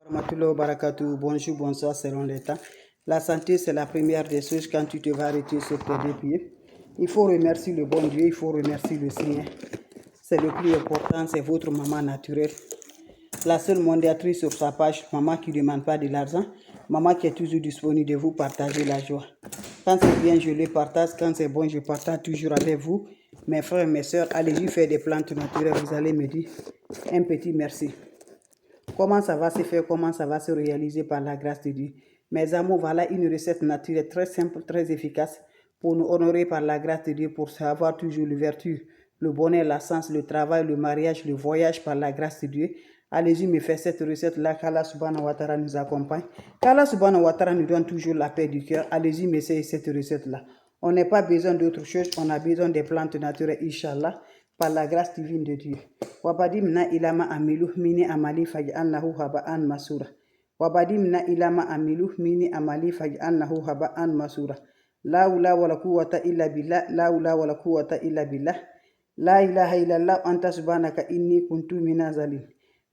Rahmatullahi wa barakatuh. Bonjour, bonsoir selon les temps. La santé, c'est la première des choses quand tu te vas arrêter sur tes deux pieds. Il faut remercier le bon Dieu, il faut remercier le Seigneur. C'est le plus important, c'est votre maman naturelle. La seule mondiatrice sur sa page, maman qui ne demande pas de l'argent, maman qui est toujours disponible de vous partager la joie. Quand c'est bien, je le partage. Quand c'est bon, je partage toujours avec vous. Mes frères et mes soeurs, allez-y faire des plantes naturelles. Vous allez me dire un petit merci. Comment ça va se faire, comment ça va se réaliser par la grâce de Dieu. Mes amours, voilà une recette naturelle très simple, très efficace pour nous honorer par la grâce de Dieu, pour avoir toujours le vertu, le bonheur, la sens, le travail, le mariage, le voyage par la grâce de Dieu. Allez-y me faire cette recette-là, qu'Allah subhanahu wa ta'ala nous accompagne. Qu'Allah subhanahu wa ta'ala nous donne toujours la paix du cœur. Allez-y me faire cette recette-là. On n'a pas besoin d'autre chose, on a besoin des plantes naturelles, Inch'Allah, par la grâce divine de Dieu. Wabadimna ilama amilu mini amali faj'alnahu haba'an masura. Wabadimna ilama amilu mini amali faj'alnahu haba'an masura. La hawla wala quwwata illa billah, la hawla wala quwwata illa billah. La ilaha illallah anta subhanaka inni kuntu minaz zalim.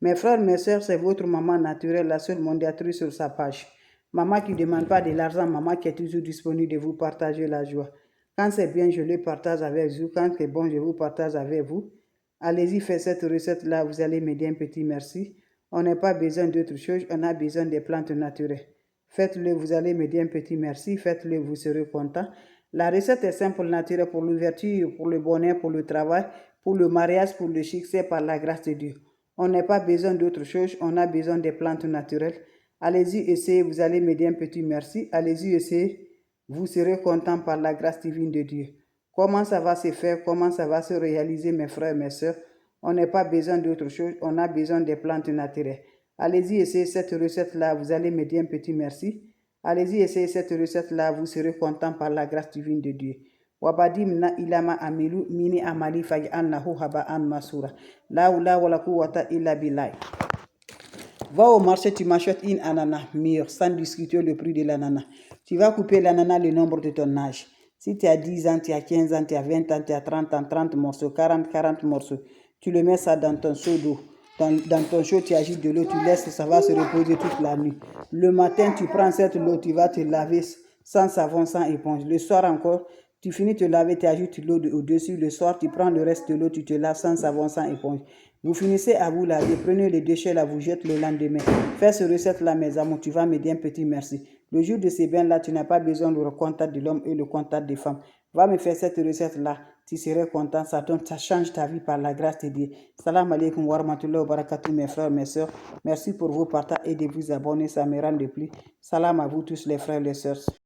Mes frères, mes soeurs, c'est votre maman naturelle, la seule mondiatrice sur sa page. Maman qui ne demande pas de l'argent, maman qui est toujours disponible de vous partager la joie. Quand c'est bien, je le partage avec vous. Quand c'est bon, je vous partage avec vous. Allez-y, faites cette recette-là, vous allez m'aider un petit merci. On n'a pas besoin d'autre chose, on a besoin des plantes naturelles. Faites-le, vous allez m'aider un petit merci. Faites-le, vous serez content. La recette est simple, naturelle pour l'ouverture, pour le bonheur, pour le travail, pour le mariage, pour le succès, par la grâce de Dieu. On n'a pas besoin d'autre chose, on a besoin des plantes naturelles. Allez-y, essayez, vous allez m'aider un petit merci. Allez-y, essayez, vous serez content par la grâce divine de Dieu. Comment ça va se faire, comment ça va se réaliser, mes frères et mes soeurs? On n'a pas besoin d'autre chose, on a besoin des plantes naturelles. Allez-y, essayez cette recette-là, vous allez m'aider un petit merci. Allez-y, essayez cette recette-là, vous serez content par la grâce divine de Dieu. Wabadimna ilama amilu mini amali faj'alnahu haba'an masura. La hawla wala quwwata illa billah. Va au marché, tu m'achètes une ananas mûre, sans discuter le prix de l'ananas. Tu vas couper l'ananas le nombre de ton âge. Si tu as 10 ans, tu as 15 ans, tu as 20 ans, tu as 30 ans, 30 morceaux, 40 morceaux. Tu le mets ça dans ton seau d'eau. Dans ton seau, tu agites de l'eau, tu laisses, ça va se reposer toute la nuit. Le matin, tu prends cette eau, tu vas te laver sans savon, sans éponge. Le soir encore, tu finis de te laver, tu ajoutes l'eau au-dessus. Le soir, tu prends le reste de l'eau, tu te laves sans savon, sans éponge. Vous finissez à vous laver, prenez les déchets là, vous jetez le lendemain. Fais ce recette là, mes amours, tu vas m'aider un petit merci. Le jour de ces bains là, tu n'as pas besoin de le contact de l'homme et le contact des femmes. Va me faire cette recette là, tu serais content, ça change ta vie par la grâce de Dieu. Salam alaikum wa rahmatullahi wa barakatuh, mes frères, mes soeurs. Merci pour vos partages et de vous abonner, ça me rend de plus. Salam à vous tous les frères et les sœurs.